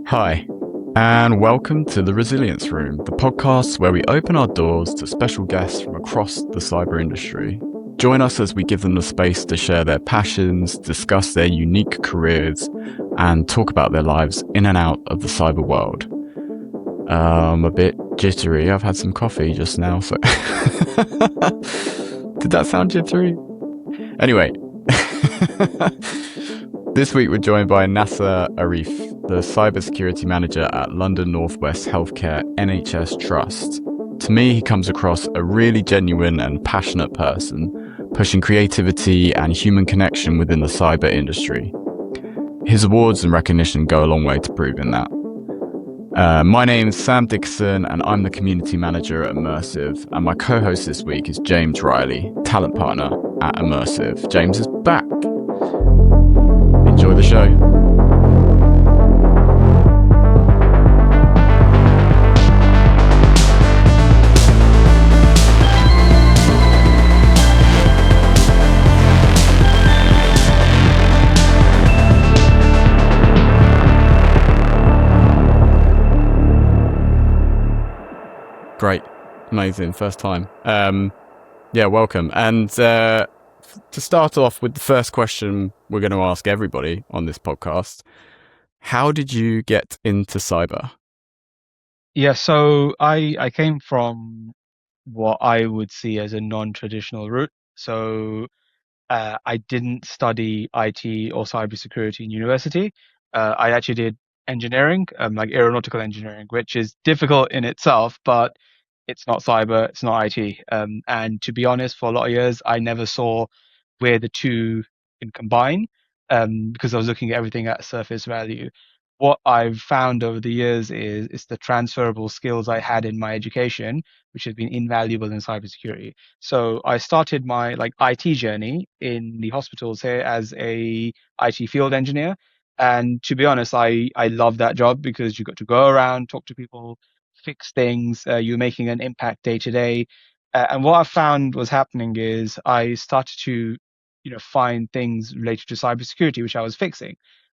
Hi, and welcome to the Resilience Room, the podcast where we open our doors to special guests from across the cyber industry. Join us as we give them the space to share their passions, discuss their unique careers, and talk about their lives in and out of the cyber world. I'm a bit jittery. I've had some coffee just now, so. Did that sound jittery? Anyway. This week we're joined by Nasser Arif, the cybersecurity manager at London North West Healthcare NHS Trust. To me, he comes across a really genuine and passionate person, pushing creativity and human connection within the cyber industry. His awards and recognition go a long way to proving that. My name is Sam Dixon, and I'm the community manager at Immersive, and my co-host this week is James Riley, talent partner at Immersive. James is back. Enjoy the show. Great. Amazing. First time. Welcome. And to start off with the first question we're going to ask everybody on this podcast, how did you get into cyber? Yeah, so I came from what I would see as a non-traditional route. So I didn't study IT or cybersecurity in university. I actually did engineering, like aeronautical engineering, which is difficult in itself, but it's not cyber, it's not IT. And to be honest, for a lot of years, I never saw where the two can combine, because I was looking at everything at surface value. What I've found over the years is the transferable skills I had in my education, which has been invaluable in cybersecurity. So I started my IT journey in the hospitals here as a IT field engineer. And to be honest, I love that job because you got to go around, talk to people, fix things. You're making an impact day to day. And what I found was happening is I started to, find things related to cybersecurity, which I was fixing.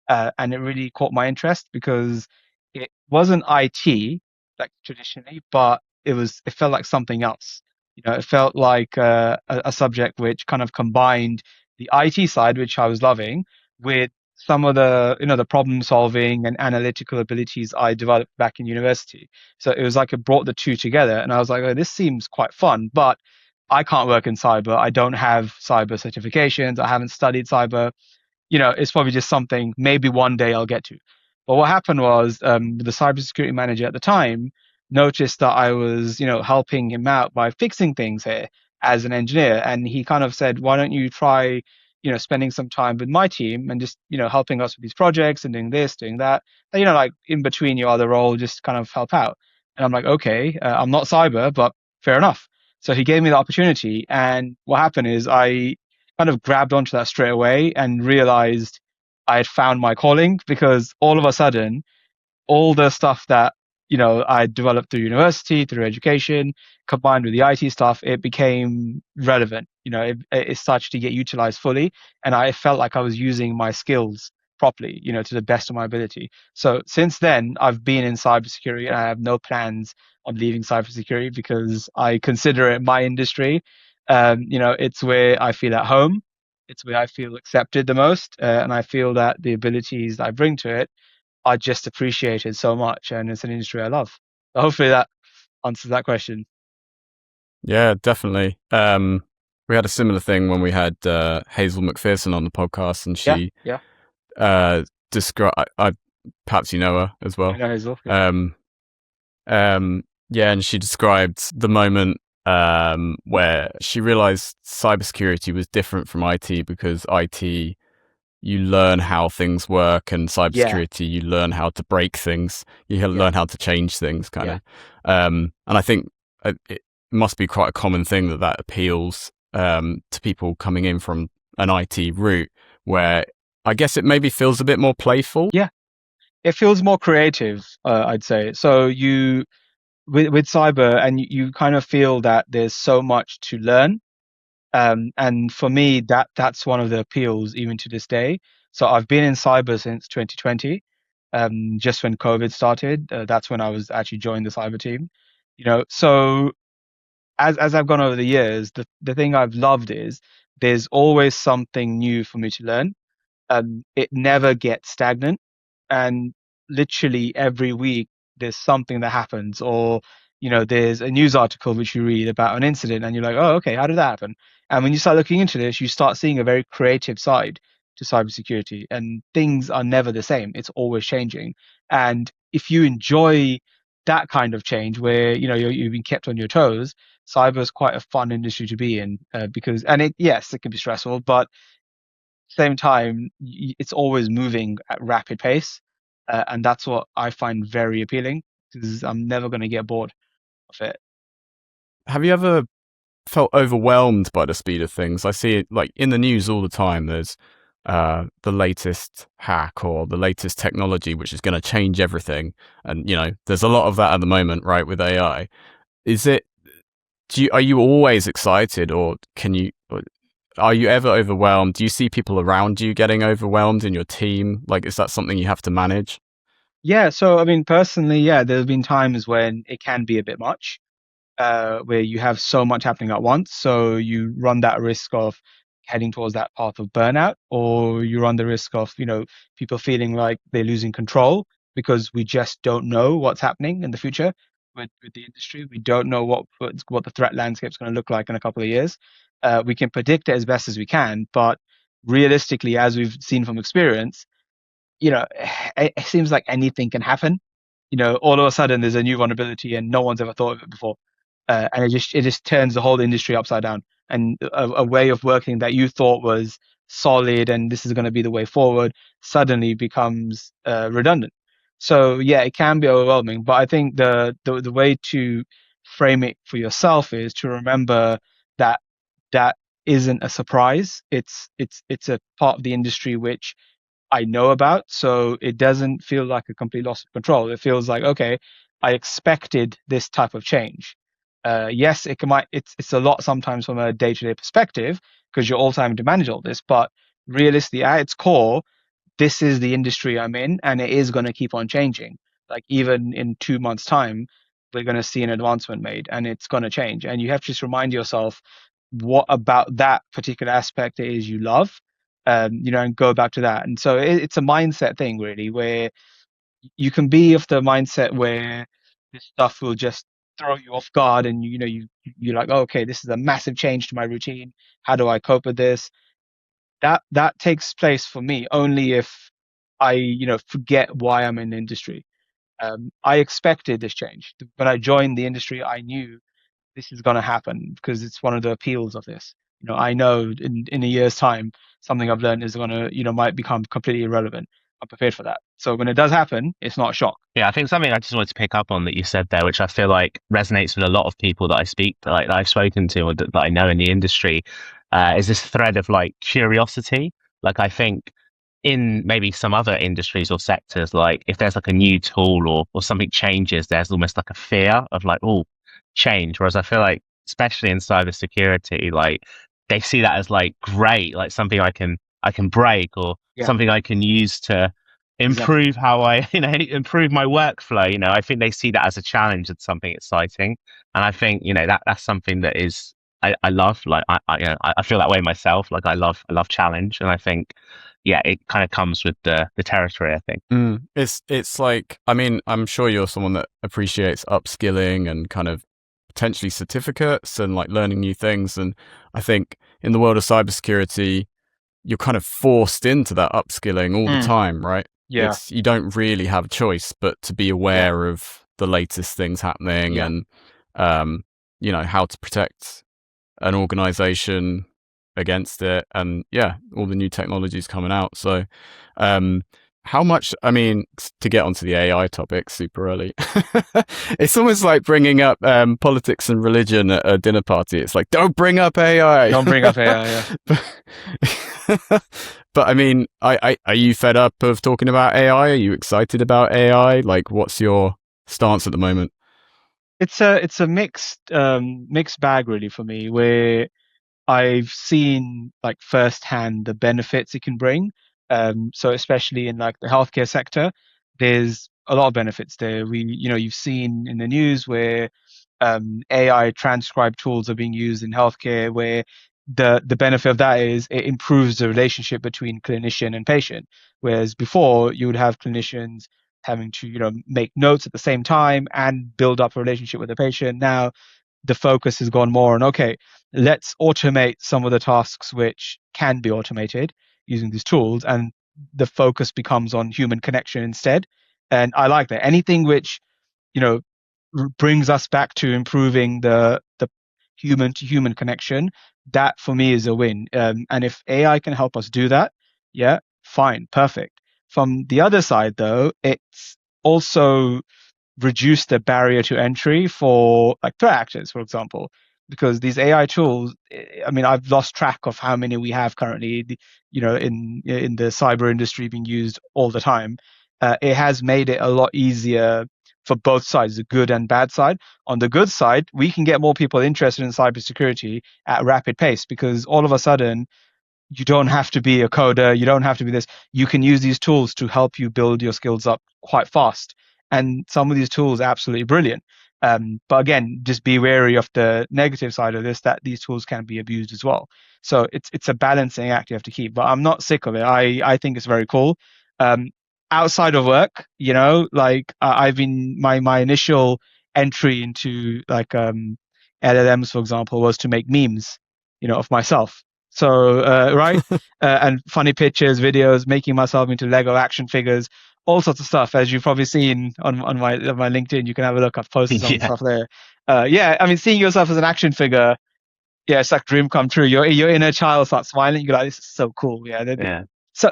And it really caught my interest because it wasn't IT like traditionally, but it felt like something else. It felt like a subject which kind of combined the IT side, which I was loving, with some of the problem solving and analytical abilities I developed back in university. So it was like it brought the two together, and I was like, oh, this seems quite fun, but I can't work in cyber. I don't have cyber certifications. I haven't studied cyber. It's probably just something maybe one day I'll get to. But what happened was the cybersecurity manager at the time noticed that I was, helping him out by fixing things here as an engineer. And he kind of said, why don't you try, spending some time with my team and just, helping us with these projects and doing this, doing that. And, like in between your other role, just kind of help out. And I'm like, okay, I'm not cyber, but fair enough. So he gave me the opportunity. And what happened is I kind of grabbed onto that straight away and realized I had found my calling because all of a sudden, all the stuff that, I developed through university, through education, combined with the IT stuff, it became relevant. It started to get utilized fully. And I felt like I was using my skills properly, to the best of my ability. So since then, I've been in cybersecurity and I have no plans on leaving cybersecurity because I consider it my industry. It's where I feel at home. It's where I feel accepted the most. And I feel that the abilities I bring to it are just appreciated so much. And it's an industry I love. So hopefully that answers that question. Yeah, definitely. We had a similar thing when we had Hazel McPherson on the podcast, and Yeah, she yeah. described. Perhaps you know her as I well. know Hazel. Yeah. Um, and she described the moment where she realized cybersecurity was different from IT because IT, you learn how things work, and Yeah, cybersecurity, you learn how to break things, you yeah, learn how to change things, kind yeah. of. And I think it must be quite a common thing that appeals to people coming in from an IT route, where I guess it maybe feels a bit more playful. Yeah. It feels more creative, I'd say. So with cyber, and you kind of feel that there's so much to learn. And for me, that's one of the appeals even to this day. So I've been in cyber since 2020. just when COVID started. That's when I was actually joined the cyber team. So as I've gone over the years, the thing I've loved is there's always something new for me to learn. It never gets stagnant, and literally every week there's something that happens, or there's a news article which you read about an incident, and you're like, oh, okay, how did that happen? And when you start looking into this, you start seeing a very creative side to cybersecurity, and things are never the same. It's always changing, and if you enjoy that kind of change, where you've been kept on your toes, cyber is quite a fun industry to be in, because and yes, it can be stressful, but same time, it's always moving at rapid pace, and that's what I find very appealing because I'm never going to get bored of it. Have you ever felt overwhelmed by the speed of things? I see it like in the news all the time. There's the latest hack or the latest technology which is going to change everything, and there's a lot of that at the moment, right? With AI, is it? Are you always excited, or are you ever overwhelmed? Do you see people around you getting overwhelmed in your team? Like, is that something you have to manage? Yeah, so I mean, personally, yeah, there's been times when it can be a bit much, where you have so much happening at once. So you run that risk of heading towards that path of burnout, or you run the risk of, people feeling like they're losing control because we just don't know what's happening in the future with the industry. We don't know what the threat landscape is going to look like in a couple of years. We can predict it as best as we can, but realistically, as we've seen from experience, it seems like anything can happen. All of a sudden there's a new vulnerability and no one's ever thought of it before, and it just turns the whole industry upside down. And a way of working that you thought was solid and this is going to be the way forward suddenly becomes redundant. So yeah, it can be overwhelming, but I think the way to frame it for yourself is to remember that that isn't a surprise. It's a part of the industry which I know about, so it doesn't feel like a complete loss of control. It feels like, okay, I expected this type of change. Yes, it's a lot sometimes from a day-to-day perspective because you're all having to manage all this, but realistically, at its core, this is the industry I'm in, and it is going to keep on changing. Like even in 2 months' time, we're going to see an advancement made, and it's going to change. And you have to just remind yourself what about that particular aspect it is you love, and go back to that. And so it's a mindset thing, really, where you can be of the mindset where this stuff will just throw you off guard, and you're like, oh, okay, this is a massive change to my routine. How do I cope with this? That takes place for me only if I forget why I'm in the industry. I expected this change when I joined the industry. I knew this is going to happen because it's one of the appeals of this. I know in a year's time, something I've learned is going to, might become completely irrelevant. I'm prepared for that. So when it does happen, it's not a shock. Yeah, I think something I just wanted to pick up on that you said there, which I feel like resonates with a lot of people that I speak, like that I've spoken to or that I know in the industry, is this thread of like curiosity. Like I think in maybe some other industries or sectors, like if there's like a new tool or something changes, there's almost like a fear of like, oh, change. Whereas I feel like, especially in cybersecurity, like they see that as like great, like something I can break or Yeah, something I can use to exactly. improve how I, improve my workflow. I think they see that as a challenge and something exciting. And I think, that's something that is, I love, like, I feel that way myself. Like I love challenge. And I think, yeah, it kind of comes with the territory, I think. It's like, I mean, I'm sure you're someone that appreciates upskilling and kind of potentially certificates and like learning new things. And I think in the world of cybersecurity, you're kind of forced into that upskilling all the Mm, time, right? yeah, You don't really have a choice but to be yeah, aware of the latest things happening, yeah. and how to protect an organization against it, and yeah, all the new technologies coming out. So um how much, I mean, to get onto the AI topic super early, it's almost like bringing up politics and religion at a dinner party. It's like, don't bring up AI. Don't bring up AI. Yeah, but, but I mean, are you fed up of talking about AI? Are you excited about AI? Like, what's your stance at the moment? it's a mixed bag really for me, where I've seen like firsthand the benefits it can bring. So especially in like the healthcare sector, there's a lot of benefits there. You've seen in the news where AI transcribe tools are being used in healthcare, where the benefit of that is it improves the relationship between clinician and patient. Whereas before you would have clinicians having to, make notes at the same time and build up a relationship with the patient. Now the focus has gone more on, okay, let's automate some of the tasks which can be automated using these tools, and the focus becomes on human connection instead. And I like that. Anything which, you know, brings us back to improving the human to human connection, that for me is a win. And if AI can help us do that, yeah, fine, perfect. From the other side, though, it's also reduce the barrier to entry for like threat actors, for example, because these AI tools, I mean, I've lost track of how many we have currently, in the cyber industry being used all the time. It has made it a lot easier for both sides, the good and bad side. On the good side, we can get more people interested in cybersecurity at rapid pace because all of a sudden you don't have to be a coder. You don't have to be this. You can use these tools to help you build your skills up quite fast. And some of these tools are absolutely brilliant. But again, just be wary of the negative side of this, that these tools can be abused as well. So it's a balancing act you have to keep. But I'm not sick of it. I think it's very cool. Um, Outside of work, like I've been my initial entry into like LLMs, for example, was to make memes, of myself. So, right. And funny pictures, videos, making myself into Lego action figures, all sorts of stuff. As you've probably seen on my LinkedIn, you can have a look. I've posted some Yeah. stuff there. Yeah, I mean, seeing yourself as an action figure, yeah, it's like dream come true. Your inner child starts smiling. You're like, this is so cool. Yeah. Yeah.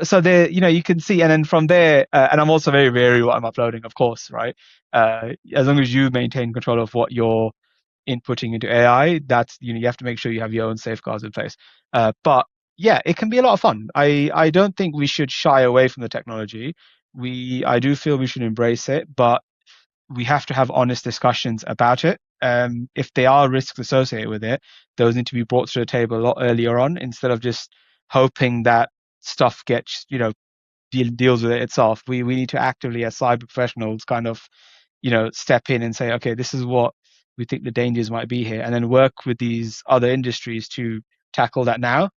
So there, you can see, and then from there, and I'm also very wary what I'm uploading, of course, right? As long as you maintain control of what you're inputting into AI, that's, you have to make sure you have your own safeguards in place. But yeah, it can be a lot of fun. I don't think we should shy away from the technology. I do feel we should embrace it, but we have to have honest discussions about it. If there are risks associated with it, those need to be brought to the table a lot earlier on, instead of just hoping that stuff gets, deals with it itself. We need to actively, as cyber professionals, kind of, step in and say, okay, this is what we think the dangers might be here, and then work with these other industries to tackle that now,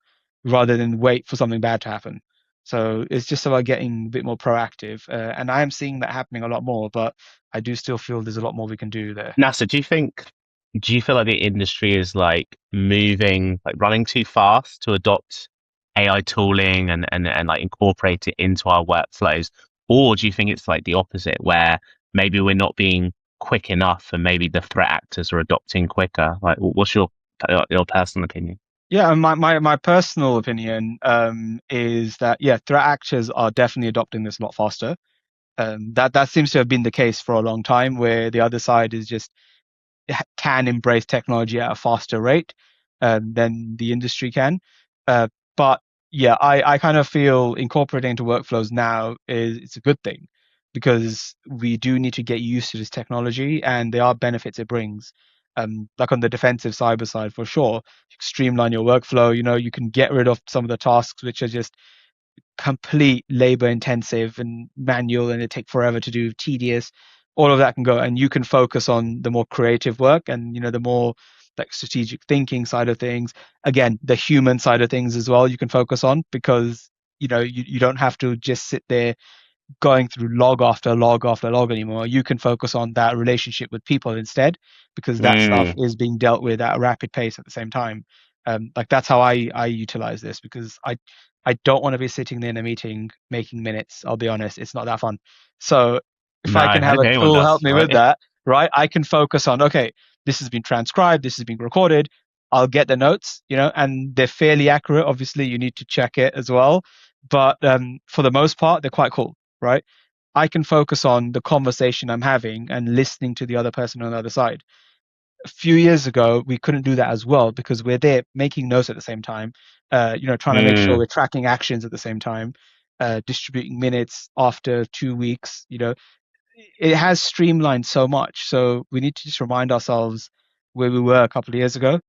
rather than wait for something bad to happen. So it's just about getting a bit more proactive, and I am seeing that happening a lot more. But I do still feel there's a lot more we can do there. Nasser, do you feel like the industry is like moving, like running too fast to adopt AI tooling and like incorporate it into our workflows? Or do you think it's like the opposite, where maybe we're not being quick enough and maybe the threat actors are adopting quicker? Like, what's your personal opinion? Yeah, and my personal opinion is that, yeah, threat actors are definitely adopting this a lot faster. That seems to have been the case for a long time, where the other side is just can embrace technology at a faster rate than the industry can. But yeah, I kind of feel incorporating into workflows now is it's a good thing, because we do need to get used to this technology, and there are benefits it brings. Like on the defensive cyber side, for sure, you can streamline your workflow. You can get rid of some of the tasks which are just complete labor intensive and manual, and it take forever to do, tedious. All of that can go, and you can focus on the more creative work, and the more like strategic thinking side of things. Again, the human side of things as well, you can focus on, because you don't have to just sit there going through log after log after log anymore. You can focus on that relationship with people instead, because that stuff Mm, is being dealt with at a rapid pace at the same time. Like that's how I utilize this, because I don't want to be sitting there in a meeting making minutes. I'll be honest, it's not that fun. So if no, I I can have don't a think anyone tool help does, me with right? that, right, I can focus on, okay, this has been transcribed, this has been recorded. I'll get the notes, and they're fairly accurate. Obviously, you need to check it as well, but for the most part, they're quite cool, right? I can focus on the conversation I'm having and listening to the other person on the other side. A few years ago, we couldn't do that as well, because we're there making notes at the same time, trying to make sure Mm, we're tracking actions at the same time, distributing minutes after 2 weeks. It has streamlined so much. So we need to just remind ourselves where we were a couple of years ago.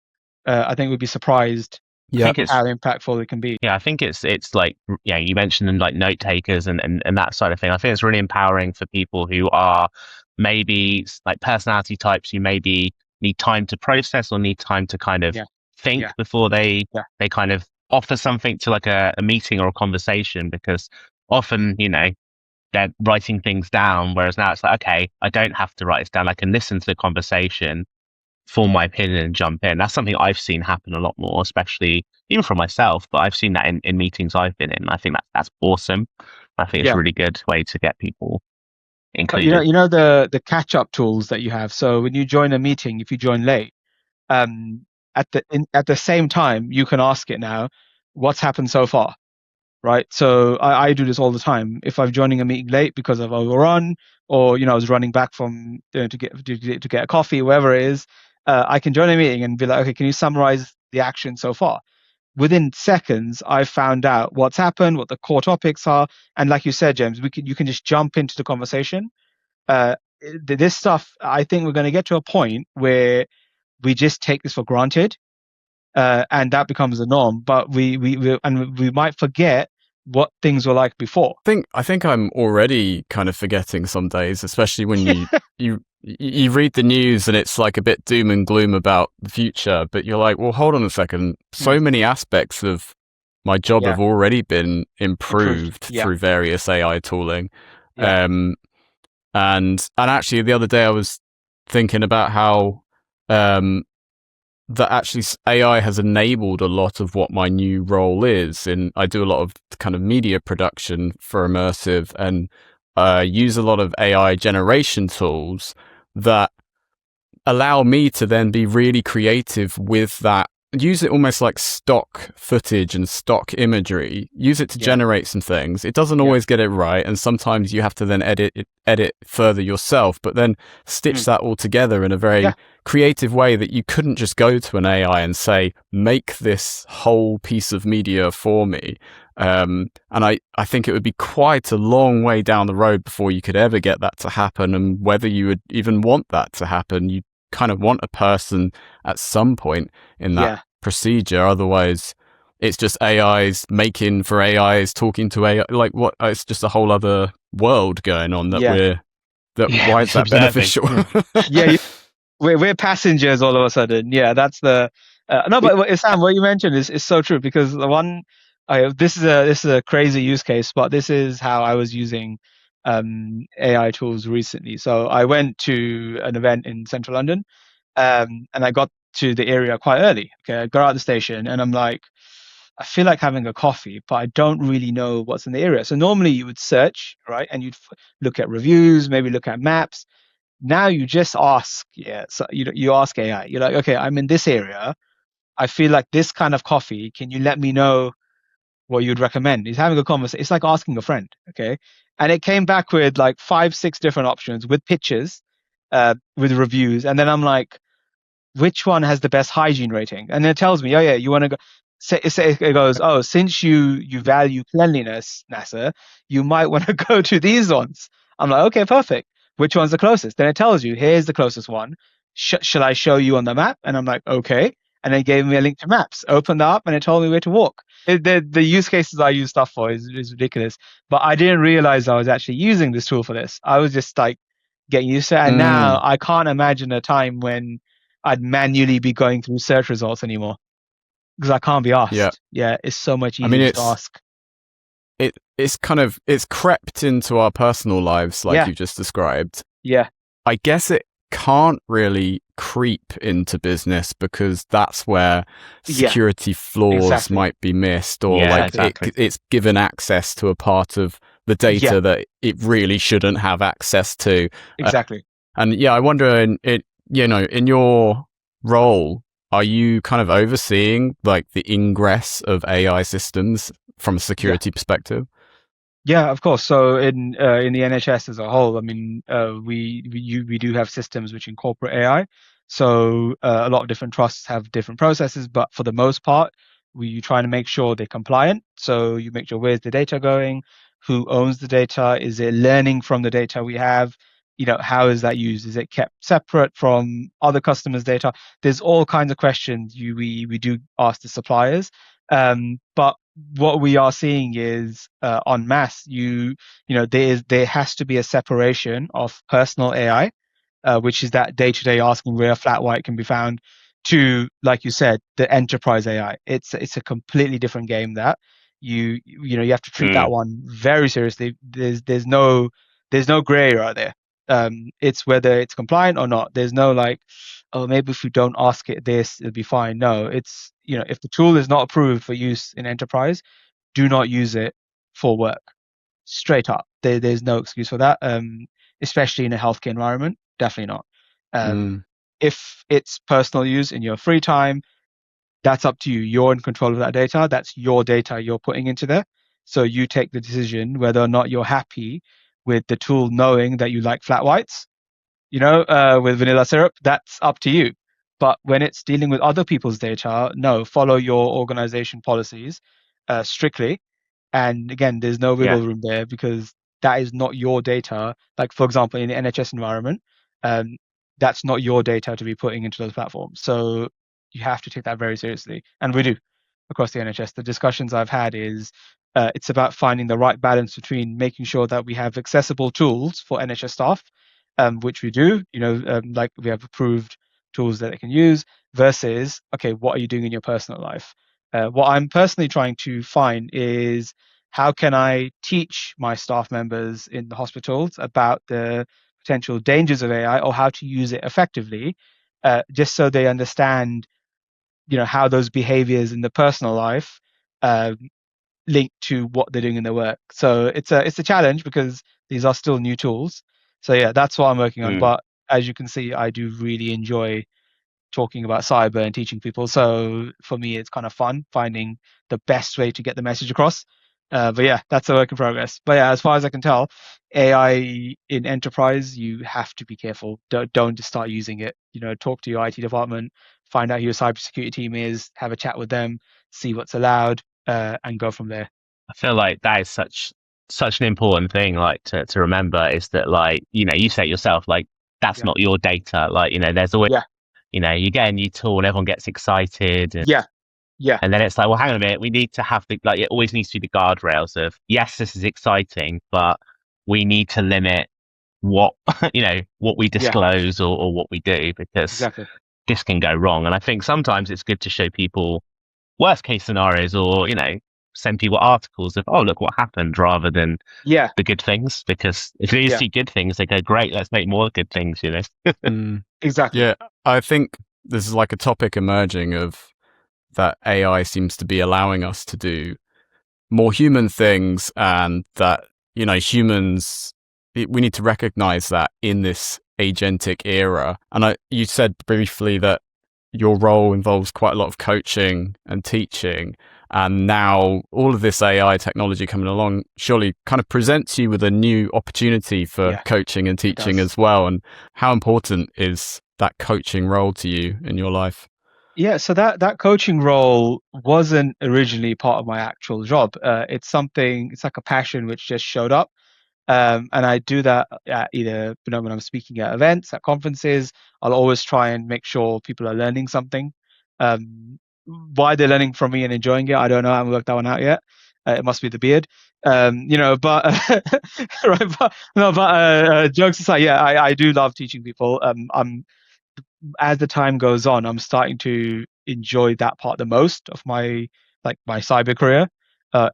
I think we'd be surprised I think it's how impactful it can be. Yeah, I think it's like, yeah, you mentioned like note takers and that side of thing. I think it's really empowering for people who are maybe like personality types who maybe need time to process or need time to kind of Yeah. think Yeah. before Yeah. they kind of offer something to like a meeting or a conversation, because often, they're writing things down, whereas now it's like, okay, I don't have to write this down. I can listen to the conversation, form my opinion and jump in. That's something I've seen happen a lot more, especially even for myself, but I've seen that in meetings I've been in. I think that's awesome. I think it's a Yeah. really good way to get people But included. the catch up tools that you have. So when you join a meeting, if you join late, at the same time, you can ask it now, what's happened so far, right? So I do this all the time. If I'm joining a meeting late because I've overrun, or I was running back from to get a coffee, wherever it is, I can join a meeting and be like, okay, can you summarize the action so far? Within seconds, I've found out what's happened, what the core topics are, and like you said, James, you can just jump into the conversation. Uh, this stuff, I think we're going to get to a point where we just take this for granted, and that becomes the norm. But we might forget what things were like before. I think I'm already kind of forgetting some days, especially when you read the news and it's like a bit doom and gloom about the future, but you're like, well, hold on a second. So many aspects of my job Yeah. have already been improved Yeah. through various AI tooling. Yeah. And actually the other day I was thinking about how that actually AI has enabled a lot of what my new role is. And I do a lot of kind of media production for immersive, and use a lot of AI generation tools that allow me to then be really creative with that. Use it almost like stock footage and stock imagery. Use it to generate some things. It doesn't always get it right, and sometimes you have to then edit further yourself, but then stitch that all together in a very creative way that you couldn't just go to an AI and say, make this whole piece of media for me. And I think it would be quite a long way down the road before you could ever get that to happen. And whether you would even want that to happen, you kind of want a person at some point in that procedure. Otherwise, it's just AIs making for AIs, talking to AI. Like what? It's just a whole other world going on that why is that beneficial? We're passengers all of a sudden. Yeah, that's the no. But Sam, what you mentioned is so true, because the one this is a crazy use case, but this is how I was using AI tools recently. So I went to an event in central London, and I got to the area quite early. Okay, I got out of the station and I'm like, I feel like having a coffee, but I don't really know what's in the area. So normally you would search, right, and you'd look at reviews, maybe look at maps. Now you just ask, so you ask AI. You're like, okay, I'm in this area. I feel like this kind of coffee. Can you let me know what you'd recommend? He's having a conversation. It's like asking a friend, okay? And it came back with like 5, 6 different options with pictures, with reviews, and then I'm like, which one has the best hygiene rating? And then it tells me, oh yeah, you want to go. It goes, oh, since you value cleanliness, Nasser, you might want to go to these ones. I'm like, okay, perfect. Which one's the closest? Then it tells you, here's the closest one. Shall I show you on the map? And I'm like, okay. And then it gave me a link to maps. Opened up and it told me where to walk. The use cases I use stuff for is ridiculous. But I didn't realize I was actually using this tool for this. I was just like getting used to it. And now I can't imagine a time when I'd manually be going through search results anymore, because I can't be asked. Yeah, it's so much easier to ask. It's crept into our personal lives, like you just described. Yeah. I guess it can't really creep into business, because that's where security flaws might be missed, or it's given access to a part of the data that it really shouldn't have access to. Exactly. And I wonder, in your role, are you kind of overseeing like the ingress of AI systems from a security perspective? Yeah, of course. So in the NHS as a whole, I mean, we do have systems which incorporate AI. So a lot of different trusts have different processes, but for the most part, we try to make sure they're compliant. So you make sure, where's the data going, who owns the data, is it learning from the data we have, how is that used? Is it kept separate from other customers' data? There's all kinds of questions we do ask the suppliers. But what we are seeing is en masse, there has to be a separation of personal AI, which is that day-to-day asking where a flat white can be found, to, like you said, the enterprise AI. It's a completely different game that you have to treat that one very seriously. There's no gray area there. It's whether it's compliant or not. There's no like, oh, maybe if we don't ask it this, it'll be fine. No, it's, if the tool is not approved for use in enterprise, do not use it for work. Straight up. There's no excuse for that. Especially in a healthcare environment, definitely not. Mm. If it's personal use in your free time, that's up to you. You're in control of that data. That's your data you're putting into there. So you take the decision whether or not you're happy with the tool knowing that you like flat whites, with vanilla syrup. That's up to you. But when it's dealing with other people's data, no, follow your organization policies strictly. And again, there's no Yeah. wiggle room there, because that is not your data. Like, for example, in the NHS environment, um, that's not your data to be putting into those platforms. So you have to take that very seriously. And we do across the NHS. The discussions I've had is it's about finding the right balance between making sure that we have accessible tools for NHS staff, which we do, like we have approved tools that they can use, versus, okay, what are you doing in your personal life? What I'm personally trying to find is, how can I teach my staff members in the hospitals about the potential dangers of AI, or how to use it effectively, just so they understand, how those behaviors in the personal life uh, link to what they're doing in their work. So it's a challenge, because these are still new tools. So yeah, that's what I'm working on. Mm. But as you can see, I do really enjoy talking about cyber and teaching people. So for me, it's kind of fun finding the best way to get the message across. But yeah, that's a work in progress. But yeah, as far as I can tell, AI in enterprise, you have to be careful. Don't just start using it. Talk to your IT department, find out who your cybersecurity team is, have a chat with them, see what's allowed, and go from there. I feel like that is such an important thing, like to remember, is that, like, you say it yourself, like, that's Yeah, not your data. Like, there's always, yeah, you get a new tool and everyone gets excited, yeah, yeah, and then it's like, well, hang on a minute, we need to have it always needs to be the guardrails of, yes, this is exciting, but we need to limit what what we yeah, disclose, or what we do, because exactly. this can go wrong. And I think sometimes it's good to show people worst case scenarios, or send people articles of, oh, look what happened, rather than Yeah, the good things, because if they yeah, see good things, they go, great, let's make more good things. Mm. exactly. Yeah, I think this is like a topic emerging of that AI seems to be allowing us to do more human things, and that, humans, we need to recognize that in this agentic era. And you said briefly that your role involves quite a lot of coaching and teaching, and now all of this AI technology coming along surely kind of presents you with a new opportunity for Yeah, coaching and it teaching does. as well. And how important is that coaching role to you in your life? Yeah, so that coaching role wasn't originally part of my actual job. It's like a passion which just showed up. And I do that at either, when I'm speaking at events, at conferences. I'll always try and make sure people are learning something. Um, why they're learning from me and enjoying it, I don't know. I haven't worked that one out yet. It must be the beard. But right, but no, but jokes aside, yeah, I do love teaching people. As the time goes on, I'm starting to enjoy that part the most of my cyber career.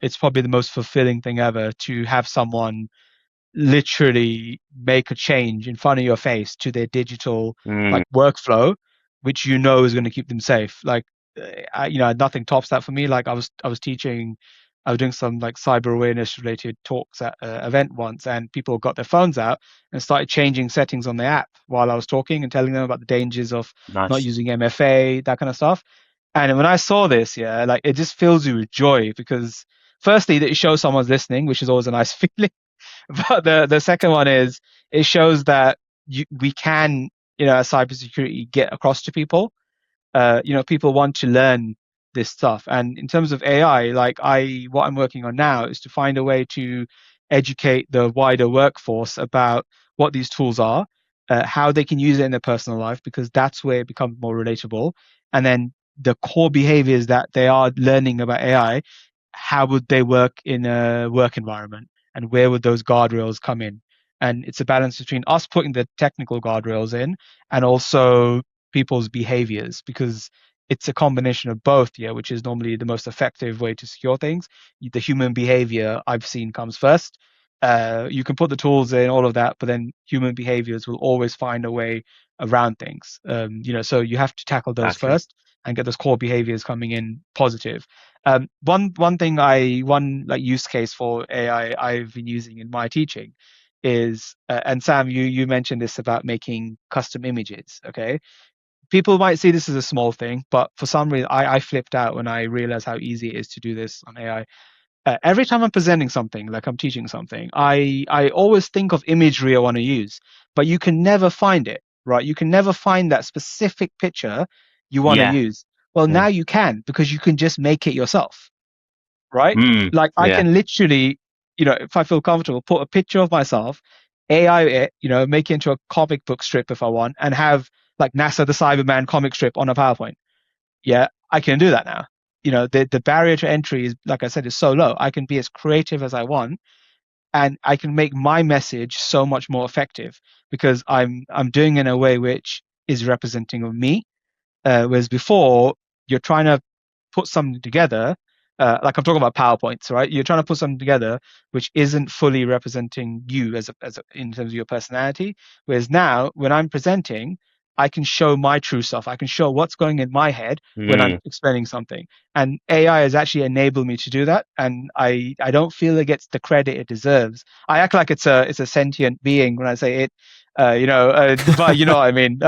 It's probably the most fulfilling thing ever, to have someone literally make a change in front of your face to their digital Mm, workflow, which is going to keep them safe. Nothing tops that for me. Like I was teaching, I was doing some cyber awareness related talks at an event once, and people got their phones out and started changing settings on the app while I was talking and telling them about the dangers of not nice. using MFA, that kind of stuff. And when I saw this, yeah, it just fills you with joy, because firstly, that it shows someone's listening, which is always a nice feeling. But the second one is, it shows that we can, as cybersecurity, get across to people. People want to learn this stuff. And in terms of AI, what I'm working on now is to find a way to educate the wider workforce about what these tools are, how they can use it in their personal life, because that's where it becomes more relatable. And then the core behaviors that they are learning about AI, how would they work in a work environment, and where would those guardrails come in? And it's a balance between us putting the technical guardrails in and also people's behaviors, because it's a combination of both, yeah, which is normally the most effective way to secure things. The human behavior I've seen comes first. You can put the tools in, all of that, but then human behaviors will always find a way around things. So you have to tackle those Naturally. first and get those core behaviors coming in positive. One like use case for AI I've been using in my teaching is, and Sam, you mentioned this about making custom images. Okay, people might see this as a small thing, but for some reason, I flipped out when I realized how easy it is to do this on AI. Every time I'm presenting something, like I'm teaching something, I always think of imagery I want to use, but you can never find it, right? You can never find that specific picture you want to Yeah. use. Well, Mm. now you can, because you can just make it yourself, right? Mm. Like I Yeah. can literally, if I feel comfortable, put a picture of myself, AI it, make it into a comic book strip if I want, and have like NASA the Cyberman comic strip on a PowerPoint. Yeah, I can do that now. The barrier to entry is, like I said, is so low. I can be as creative as I want, and I can make my message so much more effective, because I'm doing it in a way which is representing of me. Whereas before, you're trying to put something together, like I'm talking about PowerPoints, right? You're trying to put something together which isn't fully representing you in terms of your personality. Whereas now, when I'm presenting, I can show my true self. I can show what's going in my head when I'm Mm. explaining something. And AI has actually enabled me to do that. And I don't feel it gets the credit it deserves. I act like it's a sentient being when I say it, but you know what I mean.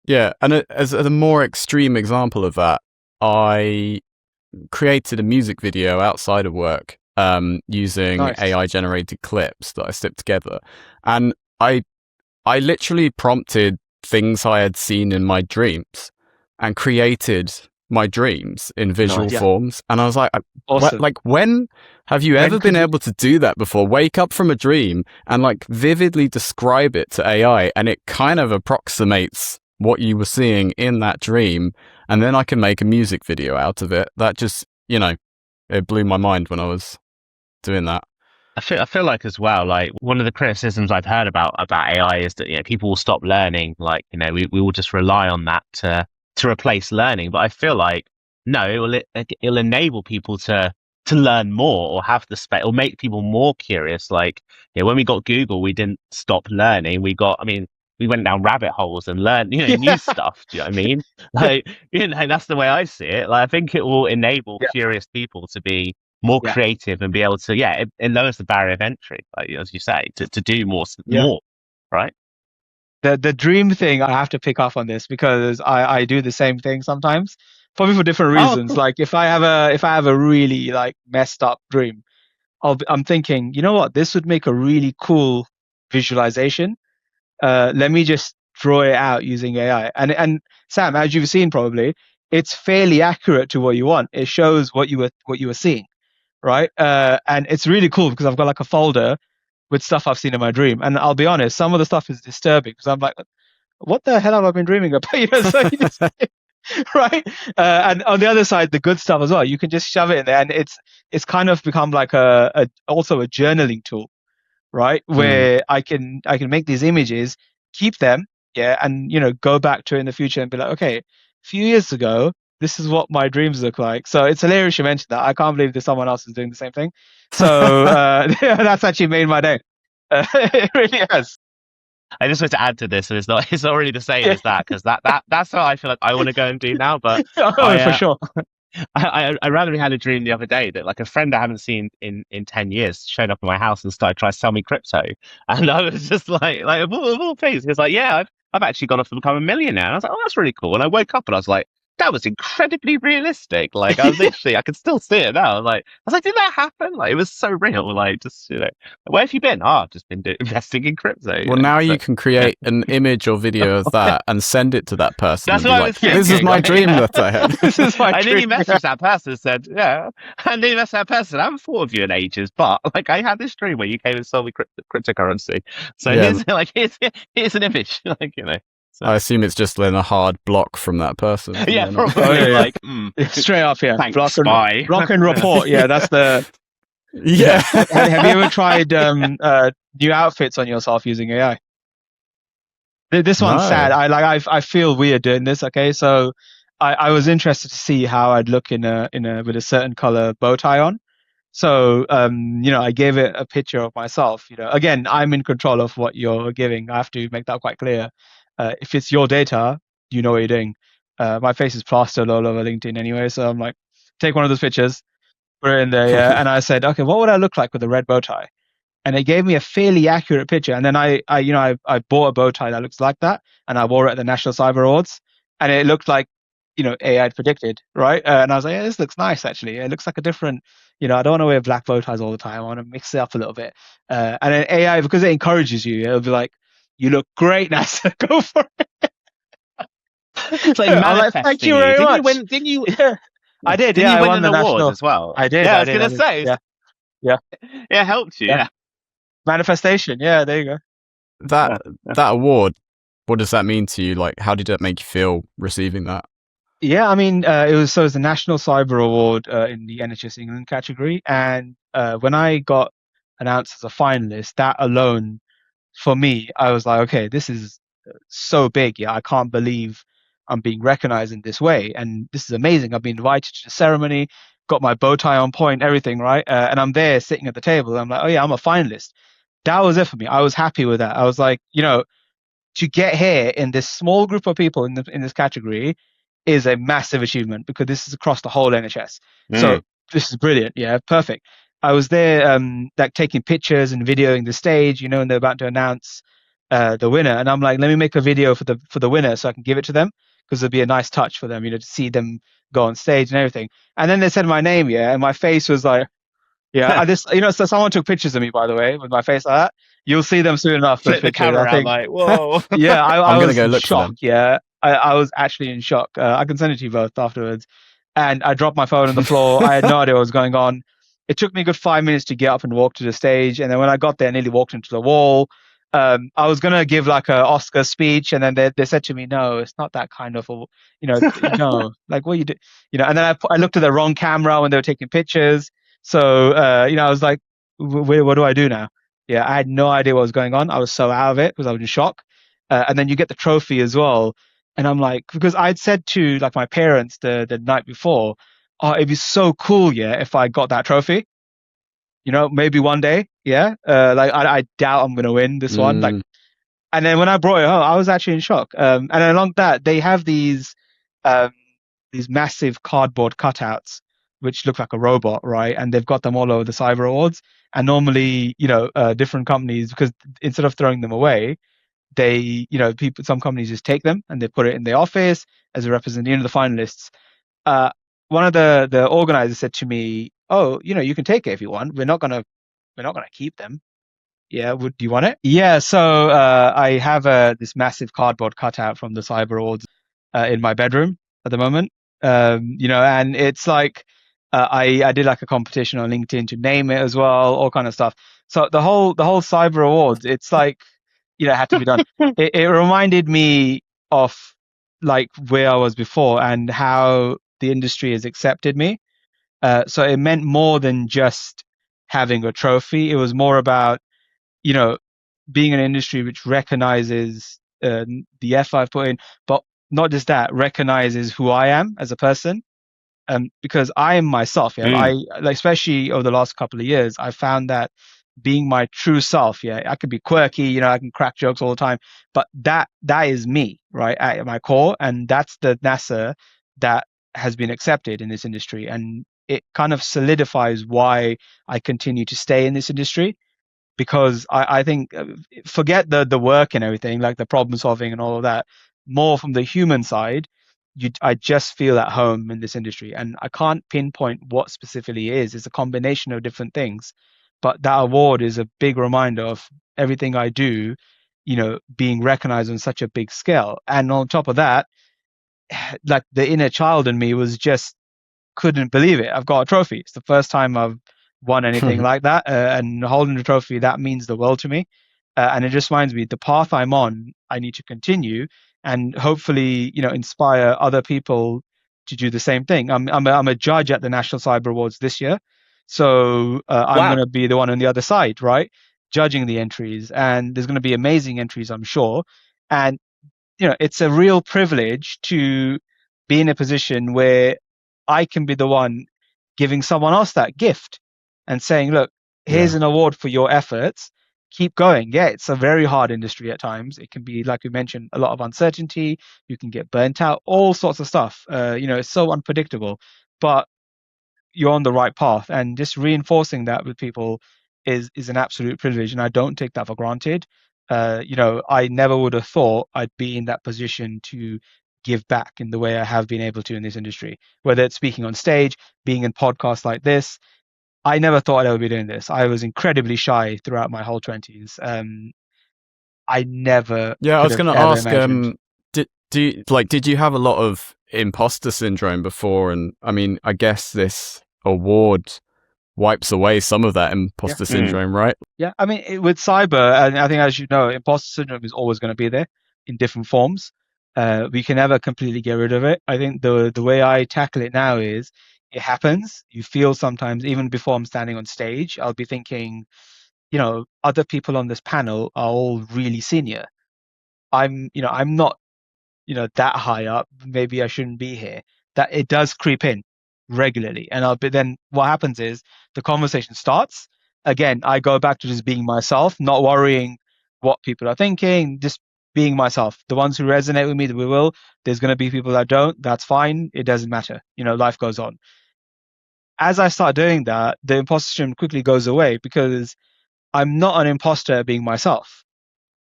Yeah, and as a more extreme example of that, I created a music video outside of work using Nice. AI generated clips that I snipped together, and I literally prompted things I had seen in my dreams and created my dreams in visual Nice. Yeah. forms. And I was like, Awesome. when have you When ever been could you? able to do that before? Wake up from a dream and like vividly describe it to AI, and it kind of approximates what you were seeing in that dream. And then I can make a music video out of it. That just, it blew my mind when I was doing that. I feel like as well, like one of the criticisms I've heard about AI is that people will stop learning. Like we will just rely on that to replace learning. But I feel like no, it'll enable people to learn more or have the space or make people more curious. Like when we got Google, we didn't stop learning. We went down rabbit holes and learned new Yeah. stuff. Do you know what I mean? Like that's the way I see it. Like I think it will enable Yeah. curious people to be more Yeah. creative and be able to it lowers the barrier of entry, like as you say, to do more Yeah. right. The dream thing, I have to pick up on this, because I do the same thing sometimes, probably for different Oh, reasons. cool. Like if I have a really like messed up dream, I'm thinking, you know what, this would make a really cool visualization. Let me just draw it out using AI. And Sam, as you've seen probably, it's fairly accurate to what you want. It shows what you were seeing, right? And it's really cool, because I've got like a folder with stuff I've seen in my dream. And I'll be honest, some of the stuff is disturbing, because I'm like, what the hell have I been dreaming about? So right. And on the other side, the good stuff as well. You can just shove it in there, and it's kind of become like also a journaling tool, right? Mm. Where I can make these images, keep them, yeah, and go back to it in the future and be like, okay, a few years ago, this is what my dreams look like. So it's hilarious you mentioned that. I can't believe that someone else is doing the same thing. So that's actually made my day. It really has. I just want to add to this, and it's not really the same Yeah. as that, because that's what I feel like I want to go and do now. But Oh, I for sure. I randomly had a dream the other day that like a friend I haven't seen in 10 years showed up at my house and started trying to sell me crypto, and I was just like of all things, he was like, yeah, I've actually gone off to become a millionaire. And I was like, oh, that's really cool. And I woke up and I was like, that was incredibly realistic. Like I was literally, I could still see it now. Like I was like, did that happen? Like it was so real. Like just where have you been? Oh, I've just been investing in crypto. Well, now you So, can create an image or video of that and send it to that person That's and what be I like, was "This is thinking, my like, dream yeah. that I had." This is my And then he dream. messaged that person and said, yeah. And then he messaged that person, I haven't thought of you in ages, but like I had this dream where you came and sold me cryptocurrency. So Yeah, here's an image, like So I assume it's just then a hard block from that person. From yeah, then on. Oh probably yeah, like yeah. Straight up, yeah. thanks, bye. Block and report. Yeah, that's the. Yeah. Have you ever tried new outfits on yourself using AI? This one's sad. No. I feel weird doing this. Okay, so I was interested to see how I'd look in a with a certain color bow tie on. So I gave it a picture of myself. Again, I'm in control of what you're giving. I have to make that quite clear. If it's your data, you know what you're doing. My face is plastered all over LinkedIn anyway, so I'm like, take one of those pictures, put it in there, yeah. And I said, okay, what would I look like with a red bow tie? And it gave me a fairly accurate picture. And then I bought a bow tie that looks like that, and I wore it at the National Cyber Awards, and it looked like AI had predicted, right? And I was like, yeah, this looks nice actually. It looks like a different, I don't want to wear black bow ties all the time. I want to mix it up a little bit. And then AI, because it encourages you, it'll be like, you look great, NASA. Go for it. It's like I'm like, manifesting thank you very Didn't much. you win? Didn't you? Yeah, I did. Didn't Yeah, you I win won an the award national. as well? I did. Yeah, I I was did. gonna say. Yeah, yeah, Yeah, it helped you. yeah. Yeah. Manifestation. Yeah, there you go. That that award, what does that mean to you? Like, how did it make you feel receiving that? Yeah, I mean, it was the National Cyber Award in the NHS England category, and when I got announced as a finalist, that alone, for me, I was like, okay, this is so big. Yeah, I can't believe I'm being recognized in this way, and this is amazing. I've been invited to the ceremony, got my bow tie on point, everything right, and I'm there sitting at the table. I'm like, oh yeah, I'm a finalist. That was it for me. I was happy with that. I was like, to get here in this small group of people in this category is a massive achievement because this is across the whole NHS. So this is brilliant. Yeah, perfect. I was there, like taking pictures and videoing the stage, and they're about to announce the winner, and I'm like, let me make a video for the winner so I can give it to them because it'd be a nice touch for them, to see them go on stage and everything. And then they said my name, yeah, and my face was like, yeah, I just, so someone took pictures of me, by the way, with my face like that. You'll see them soon enough. Those Flip the pictures, camera I out think. like, whoa. Yeah, I I'm gonna was go in look for shock. them. Yeah, I was actually in shock. I can send it to you both afterwards. And I dropped my phone on the floor. I had no idea what was going on. It took me a good 5 minutes to get up and walk to the stage. And then when I got there, I nearly walked into the wall. I was gonna give like an Oscar speech, and then they said to me, "No, it's not that kind of, no, like what you do, And then I looked at the wrong camera when they were taking pictures. So I was like, what do I do now? Yeah, I had no idea what was going on. I was so out of it because I was in shock. And then you get the trophy as well. And I'm like, because I'd said to like my parents the night before, oh, it'd be so cool, yeah, if I got that trophy. Maybe one day, yeah. Like I doubt I'm gonna win this one. Like, and then when I brought it home, I was actually in shock. And along that, they have um, these massive cardboard cutouts which look like a robot, right? And they've got them all over the cyber awards. And normally, different companies, because instead of throwing them away, they, some companies just take them and they put it in their office as a representative of the finalists. Uh, One of the organizers said to me, "Oh, you can take it if you want. We're not gonna keep them. Yeah, do you want it?" Yeah, so I have this massive cardboard cutout from the Cyber Awards in my bedroom at the moment. And it's like I did like a competition on LinkedIn to name it as well, all kind of stuff. So the whole Cyber Awards, it's like it had to be done. It reminded me of like where I was before and how the industry has accepted me. So it meant more than just having a trophy. It was more about you know, being an industry which recognizes the effort I've put in, but not just that, recognizes who I am as a person. Because I am myself. Yeah, I like, especially over the last couple of years, I found that being my true self. Yeah, I could be quirky. I can crack jokes all the time, but that is me, right, at my core, and that's the NASA that has been accepted in this industry, and it kind of solidifies why I continue to stay in this industry because I think forget the work and everything, like the problem solving and all of that, more from the human side. I just feel at home in this industry, and I can't pinpoint what specifically it is. It's a combination of different things, but that award is a big reminder of everything I do, being recognized on such a big scale. And on top of that, like the inner child in me was just couldn't believe it. I've got a trophy. It's the first time I've won anything like that, and holding the trophy, that means the world to me. And it just reminds me the path I'm on, I need to continue and hopefully, inspire other people to do the same thing. I'm a judge at the National Cyber Awards this year, so I'm Wow. going to be the one on the other side, right, judging the entries, and there's going to be amazing entries, I'm sure. And it's a real privilege to be in a position where I can be the one giving someone else that gift and saying, look, here's Yeah. an award for your efforts. Keep going. Yeah, it's a very hard industry at times. It can be, like we mentioned, a lot of uncertainty. You can get burnt out, all sorts of stuff. It's so unpredictable, but you're on the right path. And just reinforcing that with people is an absolute privilege. And I don't take that for granted. I never would have thought I'd be in that position to give back in the way I have been able to in this industry, whether it's speaking on stage, being in podcasts like this. I never thought I'd ever be doing this. I was incredibly shy throughout my whole 20s. I never Yeah, I could was have going to ever ask, imagined. did you have a lot of imposter syndrome before? And I mean, I guess this award wipes away some of that Yeah. imposter syndrome, right? Yeah. I mean, with cyber, and I think, as you know, imposter syndrome is always going to be there in different forms. We can never completely get rid of it. I think the way I tackle it now is it happens. You feel sometimes, even before I'm standing on stage, I'll be thinking, other people on this panel are all really senior. I'm not, that high up. Maybe I shouldn't be here. That it does creep in regularly, and but then what happens is the conversation starts again. I go back to just being myself, not worrying what people are thinking, just being myself. The ones who resonate with me, that we will. There's going to be people that don't. That's fine. It doesn't matter. Life goes on. As I start doing that, the imposter syndrome quickly goes away because I'm not an imposter at being myself.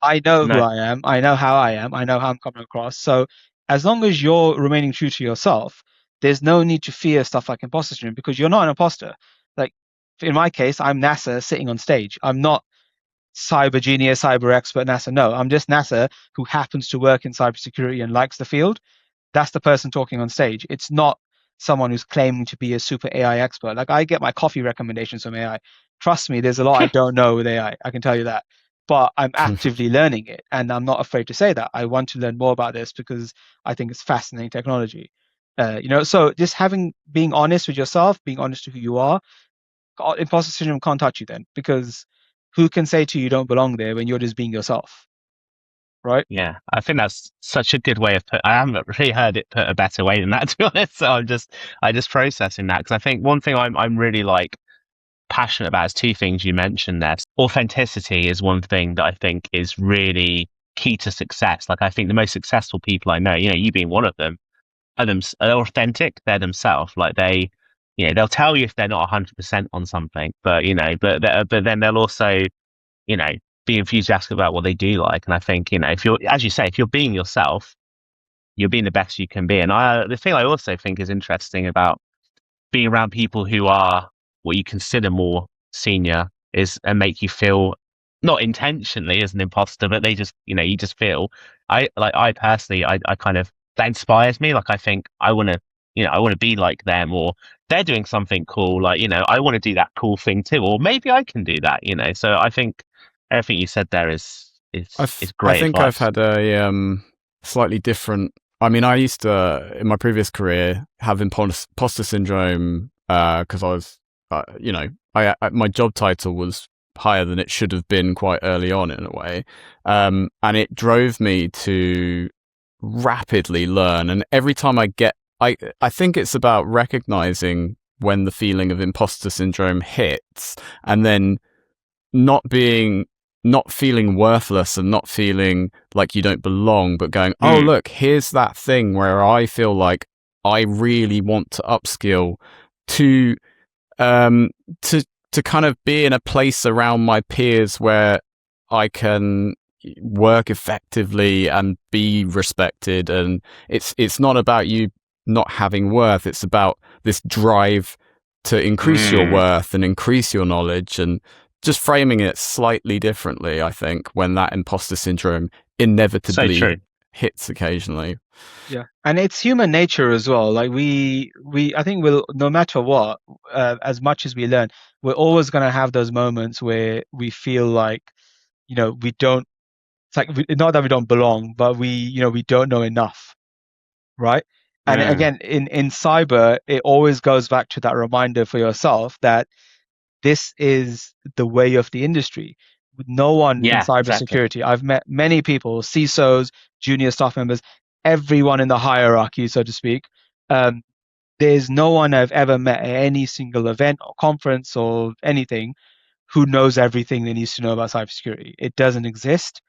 I know who No. I am. I know how I am. I know how I'm coming across. So as long as you're remaining true to yourself, there's no need to fear stuff like imposter syndrome because you're not an imposter. Like in my case, I'm Nasser sitting on stage. I'm not cyber genius, cyber expert Nasser. No, I'm just Nasser who happens to work in cybersecurity and likes the field. That's the person talking on stage. It's not someone who's claiming to be a super AI expert. Like I get my coffee recommendations from AI. Trust me, there's a lot I don't know with AI. I can tell you that. But I'm actively learning it, and I'm not afraid to say that. I want to learn more about this because I think it's fascinating technology. So just being honest with yourself, being honest to who you are, imposter syndrome can't touch you then because who can say to you don't belong there when you're just being yourself, right? Yeah, I think that's such a good way of put. I haven't really heard it put a better way than that, to be honest. So I just processing that because I think one thing I'm really like passionate about is two things you mentioned there. Authenticity is one thing that I think is really key to success. Like I think the most successful people I know, you being one of them, are authentic. They're themselves. Like they'll tell you if they're not 100% on something, but but then they'll also, you know, be enthusiastic about what they do like. And I think, if you're, as you say, if you're being yourself, you're being the best you can be. And the thing I also think is interesting about being around people who are what you consider more senior is and make you feel not intentionally as an imposter, but they just, you just feel I personally, I kind of, that inspires me. Like, I think I want to be like them, or they're doing something cool. Like, I want to do that cool thing too, or maybe I can do that, so I think everything you said there is I great think I've advice. had a slightly different. I mean, I used to in my previous career have imposter syndrome because I was, my job title was higher than it should have been quite early on in a way, and it drove me to rapidly learn. And every time I think it's about recognizing when the feeling of imposter syndrome hits, and then not feeling worthless and not feeling like you don't belong, but going, oh, look, here's that thing where I feel like I really want to upskill to to kind of be in a place around my peers where I can work effectively and be respected. And it's not about you not having worth. It's about this drive to increase your worth and increase your knowledge, and just framing it slightly differently, I think, when that imposter syndrome inevitably hits occasionally. Yeah, and it's human nature as well. Like I think we'll, no matter what, as much as we learn, we're always going to have those moments where we feel like, we don't. It's like not that we don't belong, but we don't know enough, right? And again, in cyber, it always goes back to that reminder for yourself that this is the way of the industry. No one in cybersecurity. I've met many people, CISOs, junior staff members, everyone in the hierarchy, so to speak. There's no one I've ever met at any single event or conference or anything who knows everything they needs to know about cybersecurity. It doesn't exist.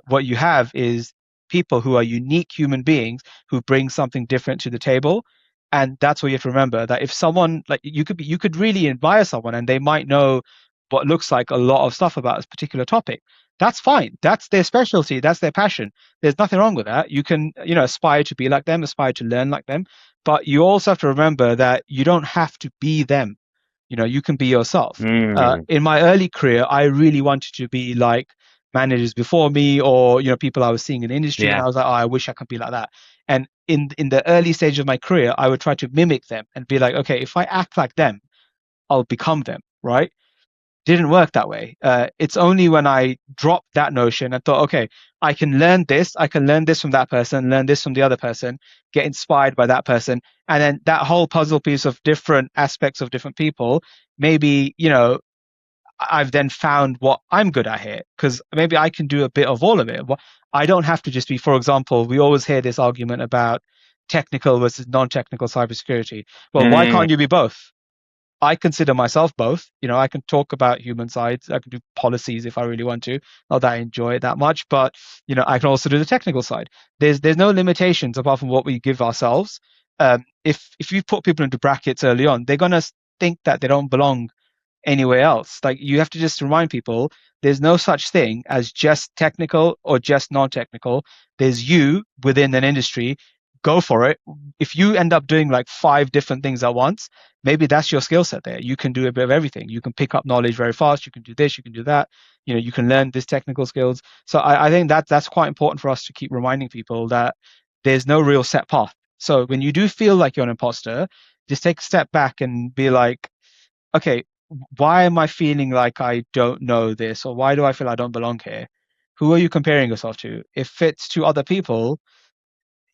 What you have is people who are unique human beings who bring something different to the table. And that's what you have to remember, that if someone, like, you could really admire someone and they might know what looks like a lot of stuff about a particular topic. That's fine. That's their specialty. That's their passion. There's nothing wrong with that. You can, aspire to be like them, aspire to learn like them. But you also have to remember that you don't have to be them. You can be yourself. In my early career, I really wanted to be like managers before me, or people I was seeing in the industry, and I was like, oh, I wish I could be like that. And in the early stage of my career, I would try to mimic them and be like, okay, if I act like them, I'll become them, right? Didn't work that way. It's only when I dropped that notion and thought, okay, I can learn this from that person, learn this from the other person, get inspired by that person, and then that whole puzzle piece of different aspects of different people, maybe, I've then found what I'm good at here, because maybe I can do a bit of all of it. I don't have to just be, for example, we always hear this argument about technical versus non-technical cybersecurity. Well, why can't you be both? I consider myself both. I can talk about human sides. I can do policies if I really want to. Not that I enjoy it that much, but I can also do the technical side. There's no limitations apart from what we give ourselves. If you put people into brackets early on, they're gonna think that they don't belong anywhere else. Like, you have to just remind people there's no such thing as just technical or just non-technical. There's you within an industry. Go for it. If you end up doing like 5 different things at once, maybe that's your skill set there. You can do a bit of everything. You can pick up knowledge very fast. You can do this, you can do that. You can learn this technical skills. So I think that's quite important for us to keep reminding people that there's no real set path. So when you do feel like you're an imposter, just take a step back and be like, okay, why am I feeling like I don't know this? Or why do I feel I don't belong here? Who are you comparing yourself to? If it's to other people,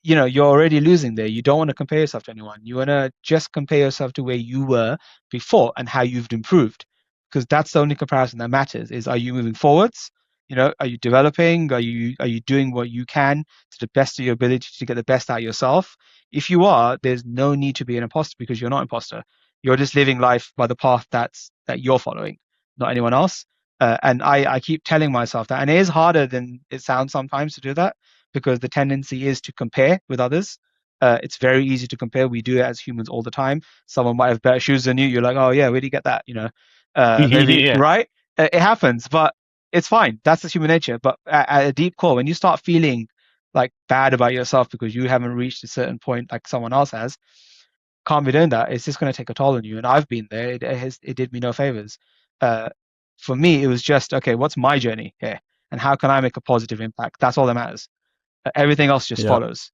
you're already losing there. You don't want to compare yourself to anyone. You want to just compare yourself to where you were before and how you've improved, because that's the only comparison that matters. Is, are you moving forwards? Are you developing? Are you doing what you can to the best of your ability to get the best out of yourself? If you are, there's no need to be an imposter, because you're not an imposter. You're just living life by the path that you're following, not anyone else. And I keep telling myself that, and it is harder than it sounds sometimes to do that, because the tendency is to compare with others. It's very easy to compare. We do it as humans all the time. Someone might have better shoes than you. You're like, oh yeah, where do you get that? Maybe right? It happens, but it's fine. That's the human nature. But at a deep core, when you start feeling like bad about yourself because you haven't reached a certain point like someone else has, can't be doing that. It's just going to take a toll on you. And I've been there. It did me no favors. For me, it was just, okay, what's my journey here? And how can I make a positive impact? That's all that matters. Everything else just follows.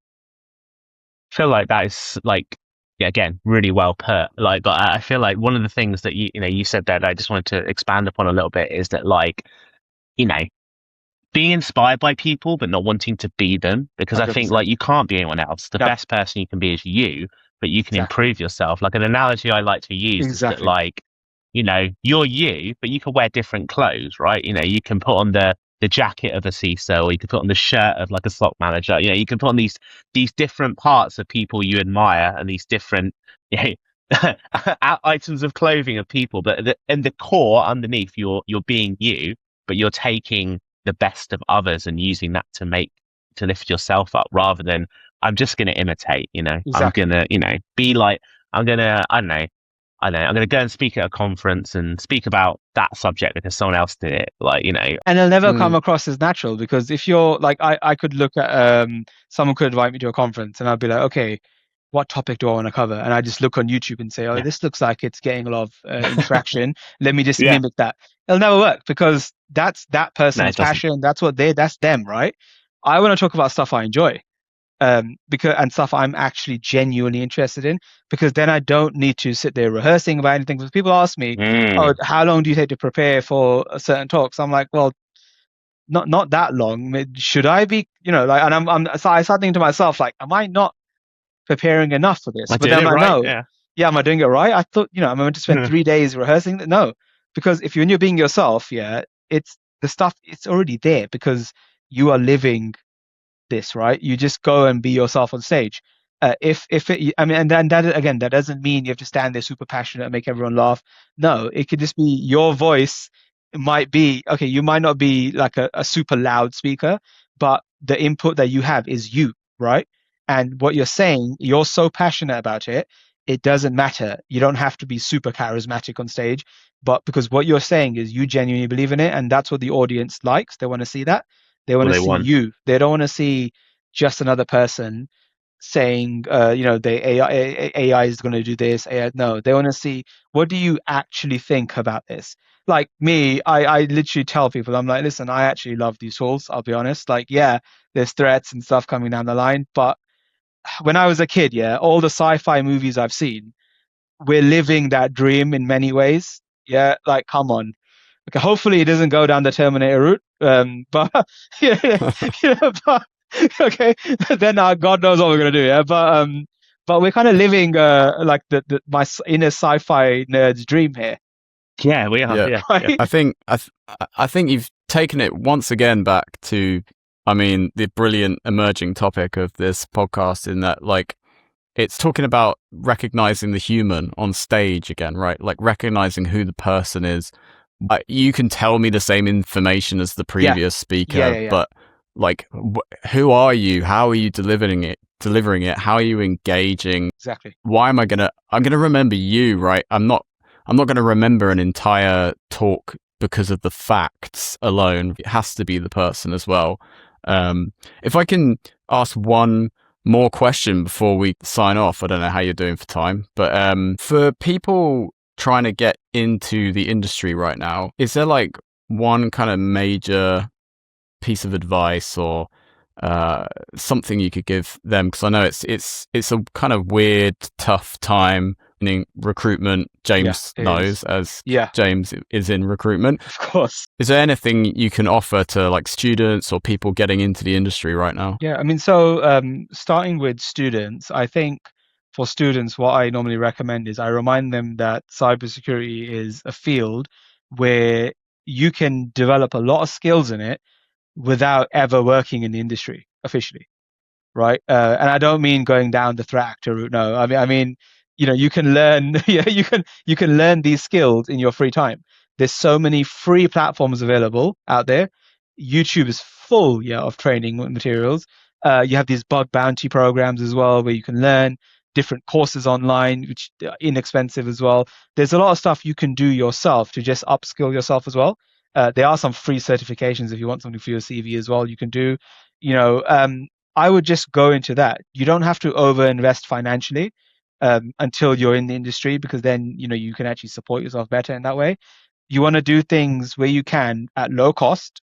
I feel like that is like, yeah, again, really well put. Like, but I feel like one of the things that you said that I just wanted to expand upon a little bit is that, like, being inspired by people but not wanting to be them, because 100%. I think, like, you can't be anyone else. The best person you can be is you, but you can improve yourself. Like, an analogy I like to use is that, like, you're you, but you can wear different clothes, right? You can put on the jacket of a CISO, or you can put on the shirt of like a SOC manager. You can put on these different parts of people you admire, and these different items of clothing of people. But in the core underneath, you're being you, but you're taking the best of others and using that to lift yourself up, rather than, I'm just going to imitate. Exactly. I'm going to, be like, I don't know. I don't know, I'm going to go and speak at a conference and speak about that subject because someone else did it. Like, you know, And it'll never come across as natural, because if you're like, I could look at someone could invite me to a conference and I'd be like, okay, what topic do I want to cover? And I just look on YouTube and say, oh, Yeah. this looks like it's getting a lot of interaction. Let me just Yeah. mimic that. It'll never work, because that's that person's doesn't. passion. That's that's them, right? I want to talk about stuff I enjoy, and stuff I'm actually genuinely interested in, because then I don't need to sit there rehearsing about anything. Because people ask me, oh, how long do you take to prepare for a certain talk? So I'm like, well, not that long. Should I be, like, and so I start thinking to myself, like, am I not preparing enough for this? Am I But doing then it I'm like, right? no, Yeah. am I doing it right? I thought, I'm meant to spend 3 days rehearsing. No, because if you're being yourself, it's the stuff, it's already there, because you are living this, right? You just go and be yourself on stage. If it, I mean, and then that doesn't mean you have to stand there super passionate and make everyone laugh. No, it could just be your voice. It might be, okay, you might not be like a super loud speaker, but the input that you have is you, right? And what you're saying, you're so passionate about it, it doesn't matter. You don't have to be super charismatic on stage, but because what you're saying is you genuinely believe in it, and that's what the audience likes. They want to see that. They want to see you. They don't want to see just another person saying, the AI is going to do this. AI, no, they want to see, what do you actually think about this? Like me, I literally tell people, I'm like, listen, I actually love these tools. I'll be honest. Like, yeah, there's threats and stuff coming down the line, but when I was a kid, all the sci-fi movies I've seen, we're living that dream in many ways. Yeah, like, come on. Okay, hopefully it doesn't go down the Terminator route. But but okay, then God knows what we're gonna do. Yeah, but we're kind of living like my inner sci-fi nerd's dream here. Yeah, we are. Yeah. Right? I think you've taken it once again back to, I mean, the brilliant emerging topic of this podcast, in that, like, it's talking about recognizing the human on stage again, right? Like, recognizing who the person is. You can tell me the same information as the previous speaker, but like, who are you? How are you delivering it? How are you engaging? Exactly. Why am I'm gonna remember you, right? I'm not gonna remember an entire talk because of the facts alone. It has to be the person as well. If I can ask one more question before we sign off, I don't know how you're doing for time, but for people trying to get into the industry right now, is there like one kind of major piece of advice or something you could give them? Because I know it's a kind of weird, tough time in recruitment. James knows, as James is in recruitment. Of course. Is there anything you can offer to like students or people getting into the industry right now? Yeah, I mean, so starting with students, I think for students, what I normally recommend is I remind them that cybersecurity is a field where you can develop a lot of skills in it without ever working in the industry officially, right? And I don't mean going down the threat actor route. No, I mean, you can learn, you can learn these skills in your free time. There's so many free platforms available out there. YouTube is full, of training materials. You have these bug bounty programs as well, where you can learn different courses online, which are inexpensive as well. There's a lot of stuff you can do yourself to just upskill yourself as well. There are some free certifications if you want something for your CV as well. You can do, I would just go into that. You don't have to overinvest financially until you're in the industry, because then you can actually support yourself better in that way. You want to do things where you can at low cost,